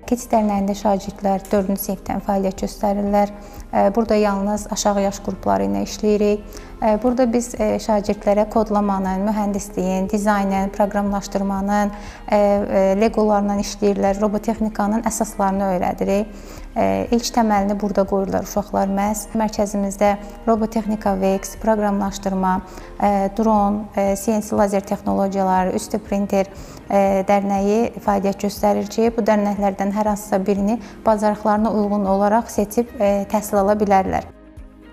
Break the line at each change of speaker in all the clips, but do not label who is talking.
Keçid dərnəyində şagirdlər 4-cü sinifdən fəaliyyət göstərirlər. Burada yalnız aşağı yaş qrupları ilə işləyirik. Burada biz şagirdlərə kodlamanın, mühəndisliyin, dizaynın, proqramlaşdırmanın, legolarla işləyirlər, robotexnikanın əsaslarını öyrədirik. İlk təməlini burada qoyurlar uşaqlar məhz. Mərkəzimizdə robotexnika VX, proqramlaşdırma, dron, CNC lazer texnologiyaları, üstü printer dərnəyi fəaliyyət göstərir ki, bu dərnəklərdən hər hansısa birini bacarıqlarına uyğun olaraq seçib təhsil ala bilərlər.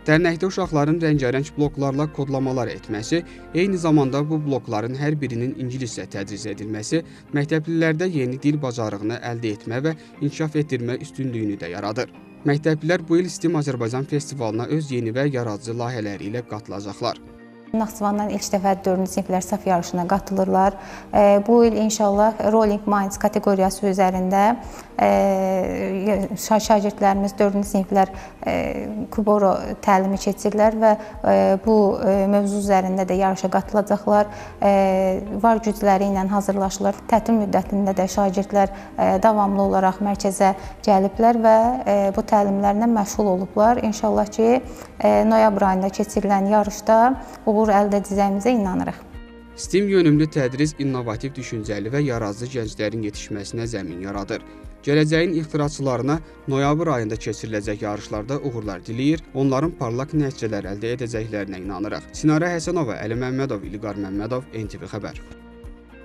Dərnəkdə uşaqların rəngarəng bloklarla kodlamalar etməsi, eyni zamanda bu blokların hər birinin ingiliscə tədris edilməsi məktəblilərdə yeni dil bacarığını əldə etmə və inkişaf etdirmə üstünlüyünü də yaradır. Məktəblilər bu il STEAM Azərbaycan festivalına öz yeni və yaradıcı layihələri ilə qatılacaqlar.
Naxçıvandan ilk dəfə 4-cü siniflər saf yarışına qatılırlar. Bu il inşallah Rolling Minds kateqoriyası üzərində şagirdlərimiz 4-cü siniflər Kuboro təlimi keçirlər və bu mövzu üzərində də yarışa qatılacaqlar. Var gücləri ilə hazırlaşırlar. Tətil müddətində də şagirdlər davamlı olaraq mərkəzə gəliblər və bu təlimlərlə məşğul olublar. İnşallah ki, noyabr ayında keçirilən yarışda uğur əldə edəcəyimizə inanırıq.
STEAM yönümlü tədris innovativ düşüncəli və yaradıcı gənclərin yetişməsinə zəmin yaradır. Gələcəyin ixtiraçılarına noyabr ayında keçiriləcək yarışlarda uğurlar diləyir, onların parlaq nəticələr əldə edəcəklərinə inanırıq. Sinarə Həsənova, Əli Məmmədov, İlqar Məmmədov, NTV Xəbər.